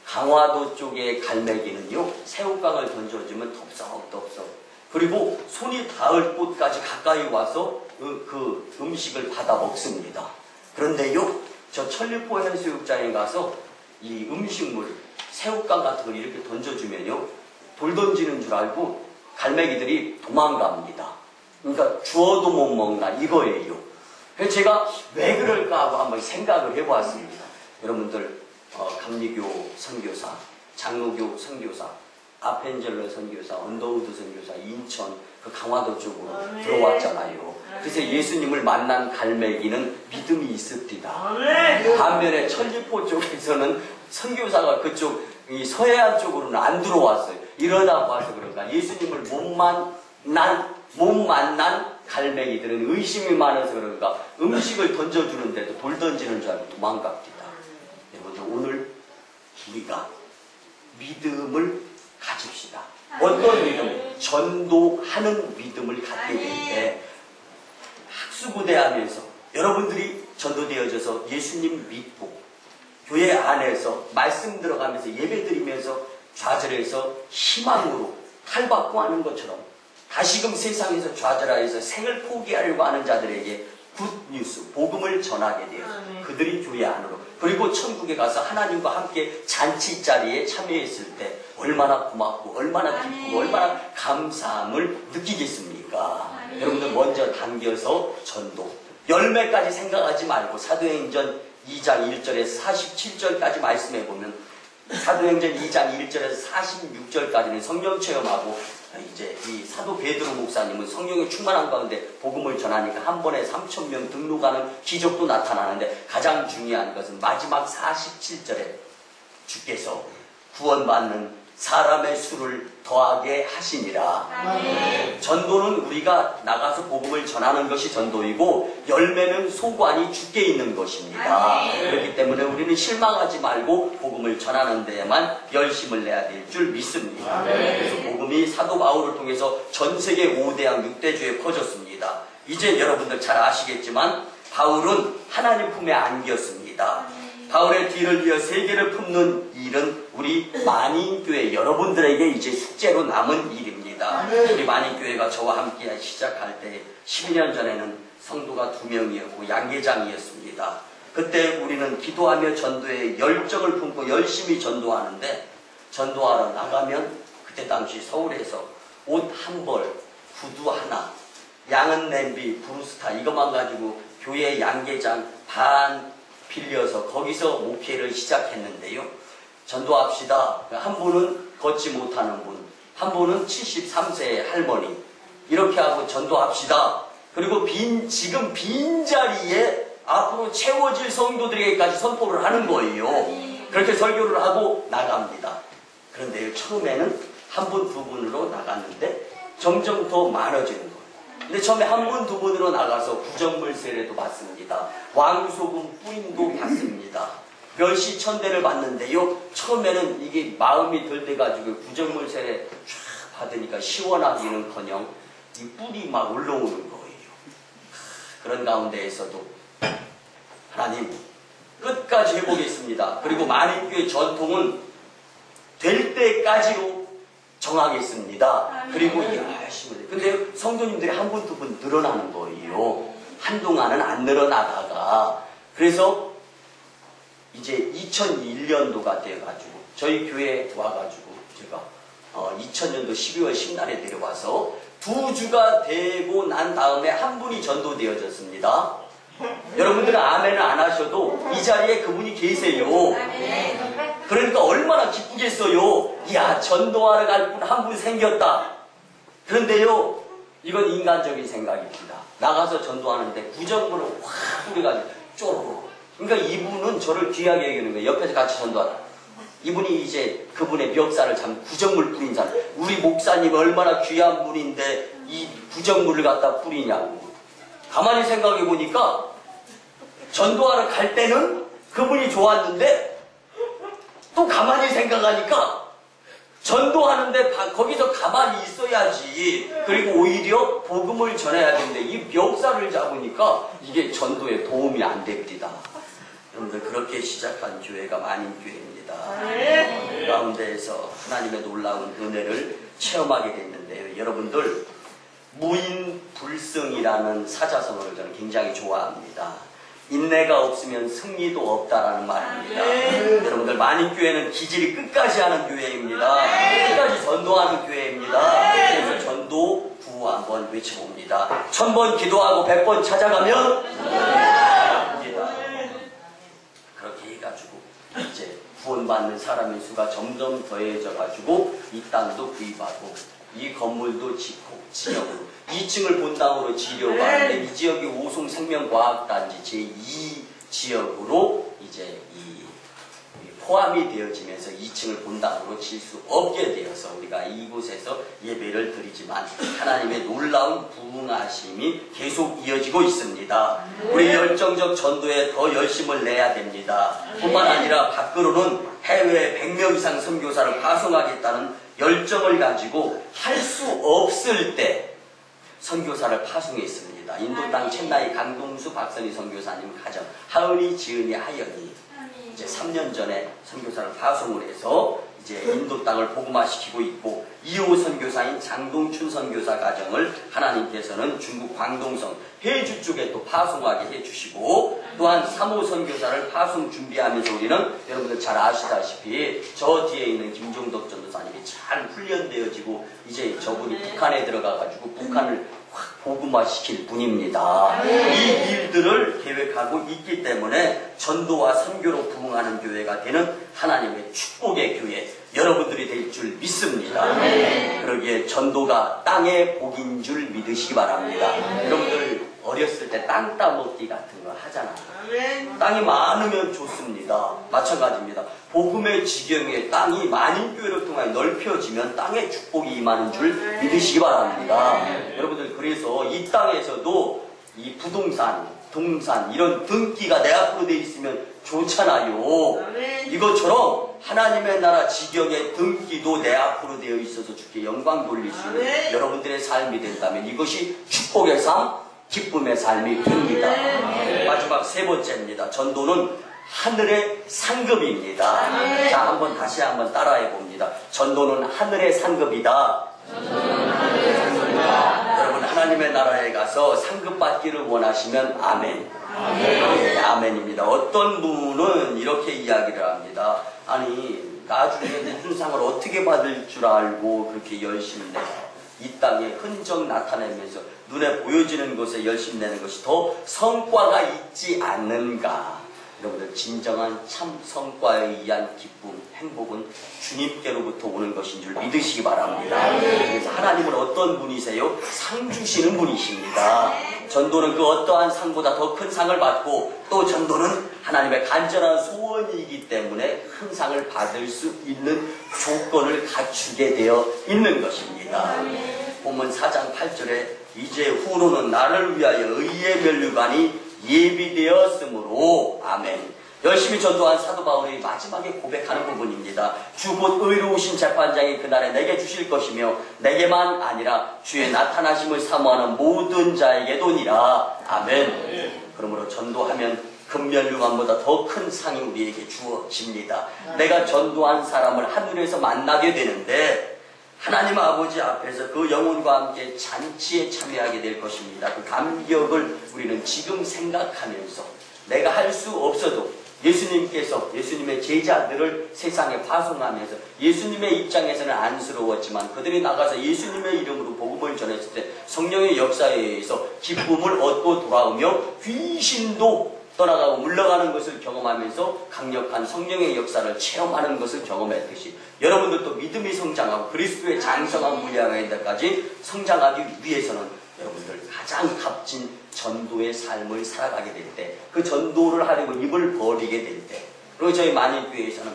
강화도 쪽의 갈매기는요, 새우깡을 던져주면 덥석덥석. 그리고 손이 닿을 곳까지 가까이 와서 그 음식을 받아 먹습니다. 그런데요, 저 천리포 해수욕장에 가서 이 음식물, 새우깡 같은 걸 이렇게 던져주면요, 돌 던지는 줄 알고 갈매기들이 도망갑니다. 그러니까 주워도 못 먹나 이거예요. 그래서 제가 왜 그럴까 하고 한번 생각을 해보았습니다. 여러분들 감리교 선교사, 장로교 선교사, 아펜젤러 선교사, 언더우드 선교사, 인천 그 강화도 쪽으로 들어왔잖아요. 그래서 예수님을 만난 갈매기는 믿음이 있습니다. 반면에 천리포 쪽에서는 선교사가 그쪽 이 서해안 쪽으로는 안 들어왔어요. 이러다 봐서 그런가 예수님을 못 만난 갈매기들은 의심이 많아서 그런가 음식을 던져주는데도 돌 던지는 줄 알고 도망갑니다. 여러분들 오늘 우리가 믿음을 가집시다. 어떤 믿음? 전도하는 믿음을 갖게 될 때 학수고대하면서 여러분들이 전도되어져서 예수님 믿고 교회 안에서 말씀 들어가면서 예배 드리면서 좌절해서 희망으로 탈바꿈 하는 것처럼 다시금 세상에서 좌절하여서 생을 포기하려고 하는 자들에게 굿뉴스, 복음을 전하게 돼요. 그들이 교회 안으로. 그리고 천국에 가서 하나님과 함께 잔치자리에 참여했을 때 얼마나 고맙고 얼마나 기쁘고 얼마나 감사함을 느끼겠습니까? 여러분들 먼저 당겨서 전도. 열매까지 생각하지 말고 사도행전 2장 1절에서 47절까지 말씀해보면 사도행전 2장 1절에서 46절까지는 성령 체험하고 이제 이 사도 베드로 목사님은 성령에 충만한 가운데 복음을 전하니까 한 번에 3,000명 등록하는 기적도 나타나는데 가장 중요한 것은 마지막 47절에 주께서 구원받는 사람의 수를 더하게 하시니라. 아멘. 전도는 우리가 나가서 복음을 전하는 것이 전도이고 열매는 소관이 주께 있는 것입니다. 아멘. 그렇기 때문에 우리는 실망하지 말고 복음을 전하는 데에만 열심을 내야 될 줄 믿습니다. 아멘. 그래서 복음이 사도 바울을 통해서 전 세계 5대양 6대주에 퍼졌습니다. 이제 여러분들 잘 아시겠지만 바울은 하나님 품에 안겼습니다. 바울의 뒤를 이어 세계를 품는 일은 우리 만인교회 여러분들에게 이제 숙제로 남은 일입니다. 우리 만인교회가 저와 함께 시작할 때 12년 전에는 성도가 2명이었고 양계장이었습니다. 그때 우리는 기도하며 전도에 열정을 품고 열심히 전도하는데 전도하러 나가면 그때 당시 서울에서 옷 한 벌, 구두 하나, 양은 냄비, 브루스타 이것만 가지고 교회 양계장 반 빌려서 거기서 목회를 시작했는데요. 전도합시다. 한 분은 걷지 못하는 분, 한 분은 73세의 할머니 이렇게 하고 전도합시다. 그리고 지금 빈자리에 앞으로 채워질 성도들에게까지 선포를 하는 거예요. 그렇게 설교를 하고 나갑니다. 그런데 처음에는 한 분, 두 분으로 나갔는데 점점 더 많아지는 거예요. 근데 처음에 한 번, 두 번으로 나가서 구정물 세례도 받습니다. 왕소금 뿌림도 받습니다. 멸시 천대를 받는데요. 처음에는 이게 마음이 덜 돼가지고 구정물 세례 쫙 받으니까 시원하기는커녕 이 뿔이 막 올라오는 거예요. 그런 가운데에서도 하나님 끝까지 해보겠습니다. 그리고 만인교회 전통은 될 때까지로 정하겠습니다. 그리고 열심히 해요. 근데 성도님들이 한 분, 두 분 늘어나는 거예요. 한동안은 안 늘어나다가 그래서 이제 2001년도가 돼가지고 저희 교회에 와가지고 제가 2000년도 12월 10날에 내려와서 2주가 되고 난 다음에 한 분이 전도되어졌습니다. 여러분들은 아멘을 안 하셔도 이 자리에 그분이 계세요. 그러니까 얼마나 기쁘겠어요. 이야, 전도하러 갈 분 한 분 생겼다. 그런데요, 이건 인간적인 생각입니다. 나가서 전도하는데 구정물을 확 뿌려가지고 쪼르르. 그러니까 이분은 저를 귀하게 여기는 거예요. 옆에서 같이 전도하다. 이분이 이제 그분의 멱살을 잡는 구정물 뿌린 사람. 우리 목사님 얼마나 귀한 분인데 이 구정물을 갖다 뿌리냐고. 가만히 생각해 보니까 전도하러 갈 때는 그분이 좋았는데 또 가만히 생각하니까 전도하는데 거기서 가만히 있어야지. 그리고 오히려 복음을 전해야 되는데 이 멱살을 잡으니까 이게 전도에 도움이 안 됩니다. 여러분들 그렇게 시작한 교회가 만인교회입니다. 그 가운데에서 하나님의 놀라운 은혜를 체험하게 됐는데요. 여러분들 무인불승이라는 사자성어를 저는 굉장히 좋아합니다. 인내가 없으면 승리도 없다라는 말입니다. 여러분들 만인교회는 기질이 끝까지 하는 교회입니다. 끝까지 전도하는 교회입니다. 그래서 전도 구호 한번 외쳐봅니다. 1000번 기도하고 100번 찾아가면 그렇게 해가지고 이제 구원받는 사람의 수가 점점 더해져가지고 이 땅도 구입하고 이 건물도 짓고 지역으로 2층을 본당으로 지려고 하는데 이 지역이 오송 생명과학단지 제2지역으로 이제 포함이 되어지면서 2층을 본당으로 질 수 없게 되어서 우리가 이곳에서 예배를 드리지만 하나님의 놀라운 부흥하심이 계속 이어지고 있습니다. 우리 열정적 전도에 더 열심을 내야 됩니다. 뿐만 아니라 밖으로는 해외 100명 이상 선교사를 파송하겠다는 열정을 가지고 할 수 없을 때 선교사를 파송했습니다. 인도 땅 첸나이 강동수 박선희 선교사님 가정 하은이, 지은이, 하영이 이제 3년 전에 선교사를 파송을 해서 이제 인도 땅을 복음화시키고 있고 2호 선교사인 장동춘 선교사 가정을 하나님께서는 중국 광동성 해주 쪽에 또 파송하게 해주시고 또한 3호 선교사를 파송 준비하면서 우리는 여러분들 잘 아시다시피 저 뒤에 있는 김종덕 전도사님이 잘 훈련되어지고 이제 저분이 북한에 들어가가지고 북한을 확 복음화시킬 분입니다. 이 일들을 계획하고 있기 때문에 전도와 선교로 부흥하는 교회가 되는 하나님의 축복의 교회 여러분들이 될 줄 믿습니다. 그러기에 전도가 땅의 복인 줄 믿으시기 바랍니다. 여러분들 어렸을 때 땅 따먹기 같은 거 하잖아요. 땅이 많으면 좋습니다. 마찬가지입니다. 복음의 지경에 땅이 만인교회를 통해 넓혀지면 땅의 축복이 임하는 줄 믿으시기 바랍니다. 여러분들 그래서 이 땅에서도 이 부동산, 동산 이런 등기가 내 앞으로 돼 있으면 좋잖아요. 이것처럼 하나님의 나라 지경의 등기도 내 앞으로 되어 있어서 주께 영광 돌릴 수 있는 여러분들의 삶이 된다면 이것이 축복의 삶, 기쁨의 삶이 됩니다. 마지막 세 번째입니다. 전도는 하늘의 상급입니다. 자, 한번 다시 한번 따라해 봅니다. 전도는 하늘의 상급이다. 여러분 하나님의 나라에 가서 상급 받기를 원하시면 아멘. 네, 아멘입니다. 어떤 분은 이렇게 이야기를 합니다. 아니 나중에 무슨 상을 어떻게 받을 줄 알고 그렇게 열심히 내서 이 땅에 흔적 나타내면서 눈에 보여지는 것에 열심히 내는 것이 더 성과가 있지 않는가. 여러분들 진정한 참 성과에 의한 기쁨, 행복은 주님께로부터 오는 것인 줄 믿으시기 바랍니다. 그래서 하나님은 어떤 분이세요? 상 주시는 분이십니다. 전도는 그 어떠한 상보다 더 큰 상을 받고 또 전도는 하나님의 간절한 소원이기 때문에 큰 상을 받을 수 있는 조건을 갖추게 되어 있는 것입니다. 본문 4장 8절에 이제 후로는 나를 위하여 의의 면류관이 예비되었으므로 아멘. 열심히 전도한 사도 바울이 마지막에 고백하는 부분입니다. 주 곧 의로우신 재판장이 그날에 내게 주실 것이며 내게만 아니라 주의 나타나심을 사모하는 모든 자에게도니라. 아멘. 그러므로 전도하면 금면류관보다 더 큰 상이 우리에게 주어집니다. 내가 전도한 사람을 하늘에서 만나게 되는데 하나님 아버지 앞에서 그 영혼과 함께 잔치에 참여하게 될 것입니다. 그 감격을 우리는 지금 생각하면서 내가 할 수 없어도 예수님께서 예수님의 제자들을 세상에 파송하면서 예수님의 입장에서는 안쓰러웠지만 그들이 나가서 예수님의 이름으로 복음을 전했을 때 성령의 역사에 의해서 기쁨을 얻고 돌아오며 귀신도 떠나가고 물러가는 것을 경험하면서 강력한 성령의 역사를 체험하는 것을 경험했듯이 여러분들도 믿음이 성장하고 그리스도의 장성한 분량에 데까지 성장하기 위해서는 여러분들 가장 값진 전도의 삶을 살아가게 될 때, 그 전도를 하려고 입을 버리게 될 때, 그리고 저희 만인교회에서는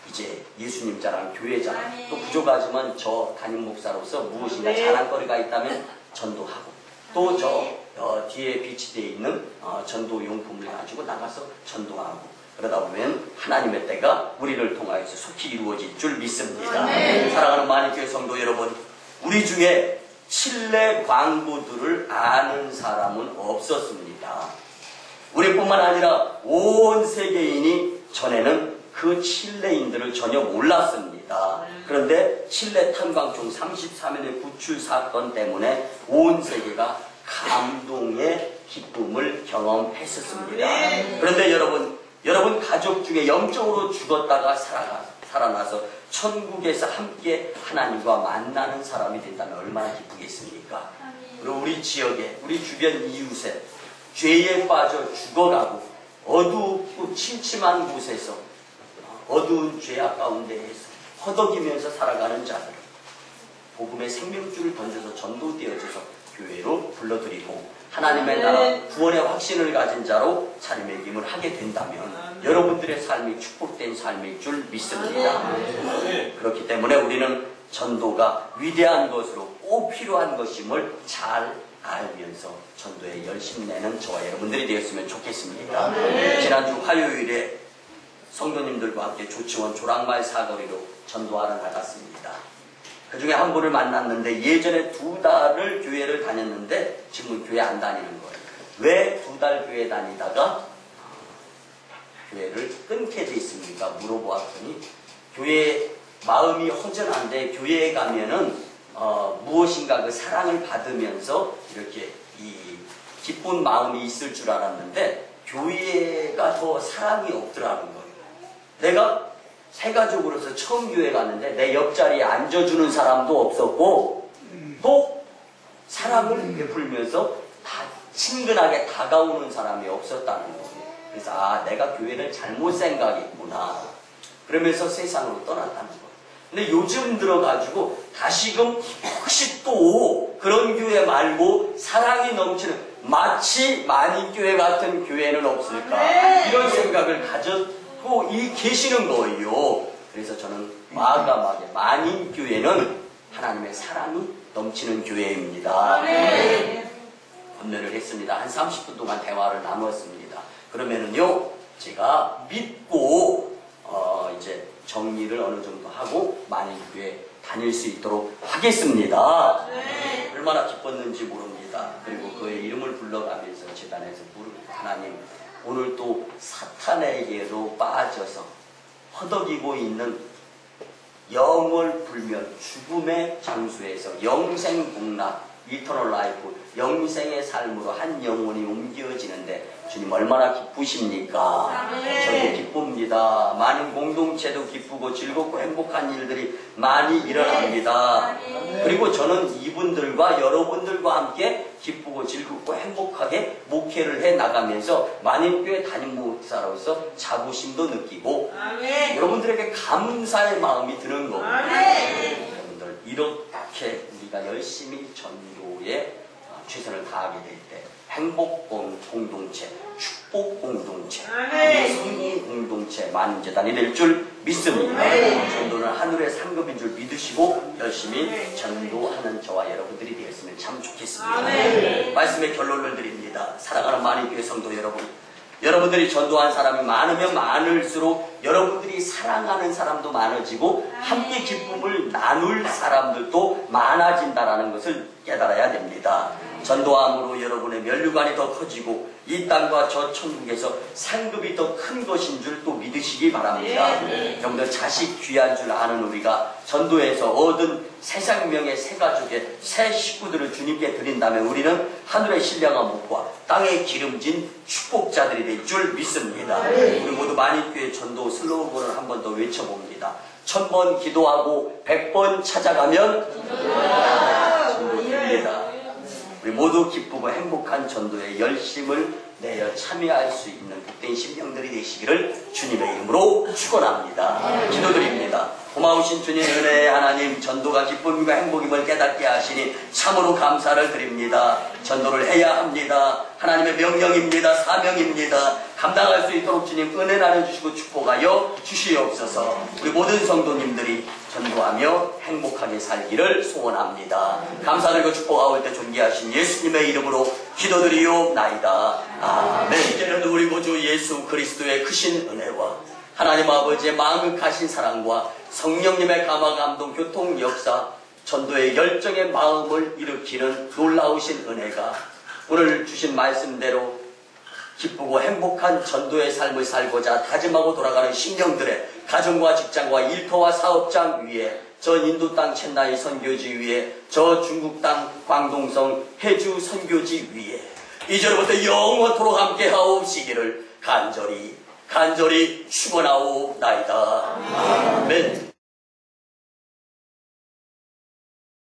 이제 예수님 자랑, 교회 자랑, 또 부족하지만 저 담임 목사로서 무엇인가 자랑거리가 있다면 전도하고, 또 저 뒤에 비치되어 있는 전도 용품을 가지고 나가서 전도하고, 그러다 보면 하나님의 때가 우리를 통하여서 속히 이루어질 줄 믿습니다. 사랑하는 만인교회 성도 여러분, 우리 중에 칠레 광부들을 아는 사람은 없었습니다. 우리뿐만 아니라 온 세계인이 전에는 그 칠레인들을 전혀 몰랐습니다. 그런데 칠레 탄광총 33년의 구출 사건 때문에 온 세계가 감동의 기쁨을 경험했었습니다. 그런데 여러분 가족 중에 영적으로 죽었다가 살아나서 천국에서 함께 하나님과 만나는 사람이 된다면 얼마나 기쁘겠습니까? 그리고 우리 지역에, 우리 주변 이웃에 죄에 빠져 죽어가고 어둡고 침침한 곳에서 어두운 죄악 가운데에서 허덕이면서 살아가는 자들, 복음의 생명줄을 던져서 전도되어져서 교회로 불러들이고 하나님의 나라 구원의 확신을 가진 자로 자리매김을 하게 된다면 여러분들의 삶이 축복된 삶일 줄 믿습니다. 그렇기 때문에 우리는 전도가 위대한 것으로 꼭 필요한 것임을 잘 알면서 전도에 열심 내는 저와 여러분들이 되었으면 좋겠습니다. 지난주 화요일에 성도님들과 함께 조치원 조랑말 사거리로 전도하러 나갔습니다. 그 중에 한 분을 만났는데 예전에 2달을 교회를 다녔는데 지금은 교회 안 다니는 거예요. 왜 2달 교회 다니다가 교회를 끊게 돼 있습니까? 물어보았더니 교회 마음이 허전한데 교회에 가면은 무엇인가 그 사랑을 받으면서 이렇게 이 기쁜 마음이 있을 줄 알았는데 교회가 더 사랑이 없더라는 거예요. 내가 새가족으로서 처음 교회 갔는데 내 옆자리에 앉아주는 사람도 없었고 또 사랑을 베풀면서 다 친근하게 다가오는 사람이 없었다는 거예요. 그래서 내가 교회를 잘못 생각했구나. 그러면서 세상으로 떠났다는 거예요. 근데 요즘 들어가지고 다시금 혹시 또 그런 교회 말고 사랑이 넘치는 마치 만인교회 같은 교회는 없을까 이런 생각을 가졌고 계시는 거예요. 그래서 저는 과감하게 만인교회는 하나님의 사랑이 넘치는 교회입니다. 건면을 했습니다. 한 30분 동안 대화를 나누었습니다. 그러면은요 제가 믿고 이제 정리를 어느 정도 하고 만인교회 다닐 수 있도록 하겠습니다. 얼마나 기뻤는지 모릅니다. 그리고 그의 이름을 불러가면서 제단에서 하나님 오늘 또 사탄에게로 빠져서 허덕이고 있는 영월 불멸 죽음의 장소에서 영생복락 이터널 라이프 영생의 삶으로 한 영혼이 옮겨지는데 주님 얼마나 기쁘십니까? 저도 기쁩니다. 많은 공동체도 기쁘고 즐겁고 행복한 일들이 많이 일어납니다. 그리고 저는 이분들과 여러분들과 함께 기쁘고 즐겁고 행복하게 목회를 해나가면서 만인교회 담임 목사로서 자부심도 느끼고 여러분들에게 감사의 마음이 드는 겁니다. 여러분들 이렇게 우리가 열심히 전도에 최선을 다하게 될 때 행복 공동체, 축복 공동체, 아멘. 승리 공동체 만재단이 될 줄 믿습니다. 아멘. 전도는 하늘의 상급인 줄 믿으시고 열심히 전도하는 저와 여러분들이 되었으면 참 좋겠습니다. 아멘. 말씀의 결론을 드립니다. 사랑하는 만인교회 성도 여러분, 여러분들이 전도한 사람이 많으면 많을수록 여러분들이 사랑하는 사람도 많아지고 함께 기쁨을 나눌 사람들도 많아진다는 것을 깨달아야 됩니다. 전도함으로 여러분의 면류관이 더 커지고 이 땅과 저 천국에서 상급이 더 큰 것인 줄 또 믿으시기 바랍니다. 여러분들 자식 귀한 줄 아는 우리가 전도에서 얻은 새 생명의 새 가족의 새 식구들을 주님께 드린다면 우리는 하늘의 신령한 목과 땅에 기름진 축복자들이 될 줄 믿습니다. 우리 모두 만인교회 전도 슬로건을 한 번 더 외쳐봅니다. 1000번 기도하고 100번 찾아가면 전도 됩니다. 우리 모두 기쁘고 행복한 전도에 열심을 내어 참여할 수 있는 복된 심령들이 되시기를 주님의 이름으로 축원합니다. 기도드립니다. 고마우신 주님 은혜의 하나님, 전도가 기쁨과 행복임을 깨닫게 하시니 참으로 감사를 드립니다. 전도를 해야 합니다. 하나님의 명령입니다. 사명입니다. 감당할 수 있도록 주님 은혜 나눠주시고 축복하여 주시옵소서. 우리 모든 성도님들이 전도하며 행복하게 살기를 소원합니다. 감사드리고 축복하올 때 존귀하신 예수님의 이름으로 기도드리옵나이다. 아멘. 이제는 우리 구주 예수 그리스도의 크신 은혜와 하나님 아버지의 망극하신 사랑과 성령님의 감화 감동 교통 역사 전도의 열정의 마음을 일으키는 놀라우신 은혜가 오늘 주신 말씀대로 기쁘고 행복한 전도의 삶을 살고자 다짐하고 돌아가는 심령들의 가정과 직장과 일터와 사업장 위에, 저 인도 땅 첸나이 선교지 위에, 저 중국 땅 광동성 해주 선교지 위에 이제로부터 영원토록 함께 하옵시기를 간절히 축원하옵나이다. 아멘.